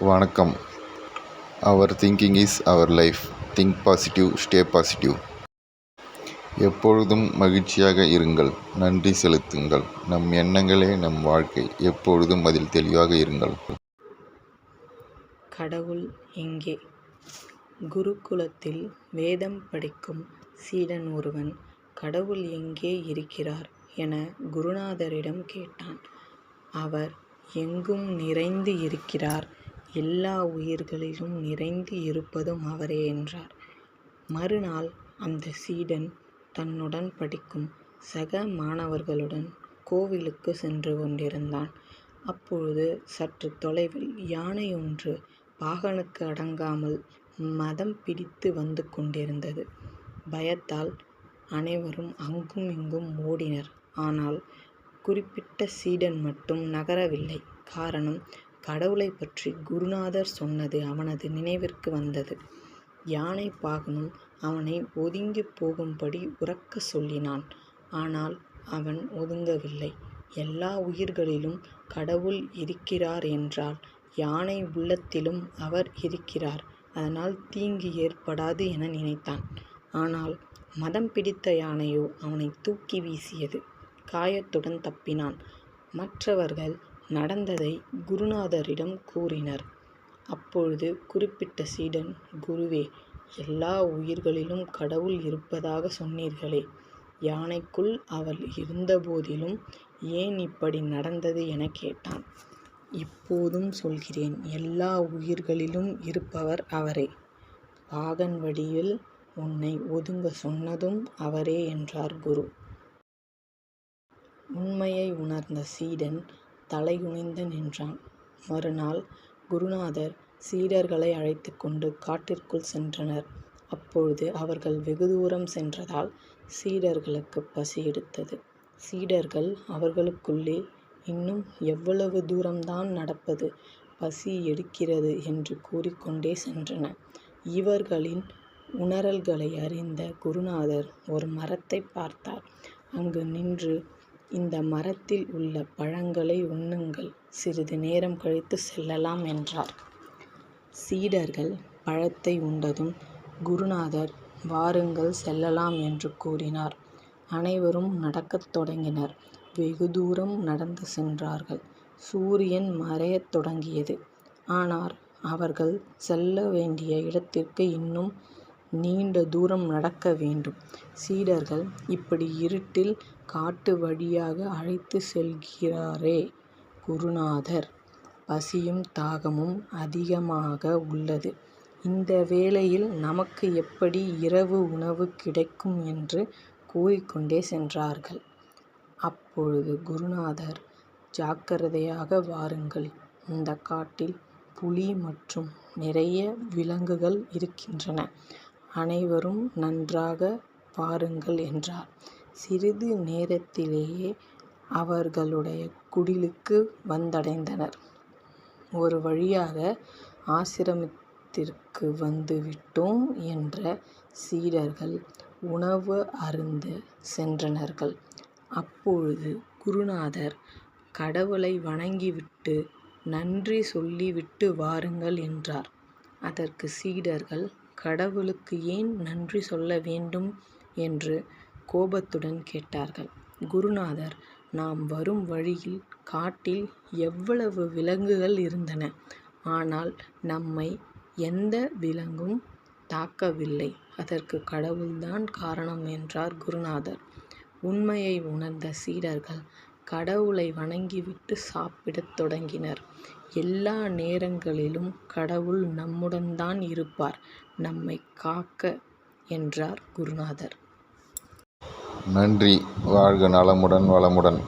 வணக்கம். Our thinking is our life. Think positive, stay positive. எப்பொழுதும் மகிழ்ச்சியாக இருங்கள். நன்றி செலுத்துங்கள். நம் எண்ணங்களே நம் வாழ்க்கை. எப்பொழுதும் அதில் தெளிவாக இருங்கள். கடவுள் எங்கே? குருகுலத்தில் வேதம் படிக்கும் சீடன் ஒருவன் கடவுள் எங்கே இருக்கிறார் என குருநாதரிடம் கேட்டான். அவர் எங்கும் நிறைந்து இருக்கிறார். எல்லா உயிர்களிலும் நிறைந்து இருப்பதும் அவரே என்றார். மறுநாள் அந்த சீடன் தன்னுடன் படிக்கும் சக மாணவர்களுடன் கோவிலுக்கு சென்று கொண்டிருந்தான். அப்பொழுது சற்று தொலைவில் யானை ஒன்று பாகனுக்கு அடங்காமல் மதம் பிடித்து வந்து கொண்டிருந்தது. பயத்தால் அனைவரும் அங்கும் இங்கும் ஓடினர். ஆனால் குறிப்பிட்ட சீடன் மட்டும் நகரவில்லை. காரணம், கடவுளை பற்றி குருநாதர் சொன்னது அவனது நினைவிற்கு வந்தது. யானை பாகனும் அவனை ஒதுங்கி போகும்படி உரக்க சொல்லினான். ஆனால் அவன் ஒதுங்கவில்லை. எல்லா உயிர்களிலும் கடவுள் இருக்கிறார் என்றால் யானை உள்ளத்திலும் அவர் இருக்கிறார். அதனால் தீங்கு ஏற்படாது என நினைத்தான். ஆனால் மதம் பிடித்த யானையோ அவனை தூக்கி வீசியது. காயத்துடன் தப்பினான். மற்றவர்கள் நடந்ததை குருநாதரிடம் கூறினர். அப்பொழுது குறிப்பிட்ட சீடன், குருவே, எல்லா உயிர்களிலும் கடவுள் இருப்பதாக சொன்னீர்களே, யானைக்குள் அவர் இருந்தபோதிலும் ஏன் இப்படி நடந்தது என கேட்டான். இப்போதும் சொல்கிறேன், எல்லா உயிர்களிலும் இருப்பவர் அவரே. பாகன் வடிவில் உன்னை ஒதுங்க சொன்னதும் அவரே என்றார் குரு. உண்மையை உணர்ந்த சீடன் தலைகுனிந்து நின்றான். மறுநாள் குருநாதர் சீடர்களை அழைத்து கொண்டு காட்டிற்குள் சென்றனர். அப்பொழுது அவர்கள் வெகு தூரம் சென்றதால் சீடர்களுக்கு பசி எடுத்தது. சீடர்கள் அவர்களுக்குள்ளே, இன்னும் எவ்வளவு தூரம்தான் நடப்பது, பசி எடுக்கிறது என்று கூறிக்கொண்டே சென்றனர். இவர்களின் உணரல்களை அறிந்த குருநாதர் ஒரு மரத்தை பார்த்தார். அங்கு நின்று, இந்த மரத்தில் உள்ள பழங்களை உண்ணுங்கள், சிறிது நேரம் கழித்து செல்லலாம் என்றார். சீடர்கள் பழத்தை உண்டதும் குருநாதர், வாருங்கள் செல்லலாம் என்று கூறினார். அனைவரும் நடக்கத் தொடங்கினர். வெகு தூரம் நடந்து சென்றார்கள். சூரியன் மறையத் தொடங்கியது. ஆனால் அவர்கள் செல்ல வேண்டிய இடத்திற்கு இன்னும் நீண்ட தூரம் நடக்க வேண்டும். சீடர்கள், இப்படி இருட்டில் காட்டு வழியாக அழைத்து செல்கிறாரே குருநாதர், பசியும் தாகமும் அதிகமாக உள்ளது. இந்த வேளையில் நமக்கு எப்படி இரவு உணவு கிடைக்கும் என்று கூறிக்கொண்டே சென்றார்கள். அப்பொழுது குருநாதர், ஜாக்கிரதையாக வாருங்கள். இந்த காட்டில் புலி மற்றும் நிறைய விலங்குகள் இருக்கின்றன. அனைவரும் நன்றாக பாருங்கள் என்றார். சிறிது நேரத்திலேயே அவர்களுடைய குடிலுக்கு வந்தடைந்தனர். ஒரு வழியாக ஆசிரமத்திற்கு வந்து விட்டோம் என்ற சீடர்கள் உணவு அருந்த சென்றனர்கள். அப்பொழுது குருநாதர், கடவுளை வணங்கிவிட்டு நன்றி சொல்லிவிட்டு வாருங்கள் என்றார். அதற்கு சீடர்கள், கடவுளுக்கு ஏன் நன்றி சொல்ல வேண்டும் என்று கோபத்துடன் கேட்டார்கள். குருநாதர், நாம் வரும் வழியில் காட்டில் எவ்வளவு விலங்குகள் இருந்தன. ஆனால் நம்மை எந்த விலங்கும் தாக்கவில்லை. அதற்கு கடவுள்தான் காரணம் என்றார் குருநாதர். உண்மையை உணர்ந்த சீடர்கள் கடவுளை வணங்கிவிட்டு சாப்பிடத் தொடங்கினர். எல்லா நேரங்களிலும் கடவுள் நம்முடன் தான் இருப்பார், நம்மை காக்க என்றார் குருநாதர். நன்றி. வாழ்க நலமுடன் வளமுடன்.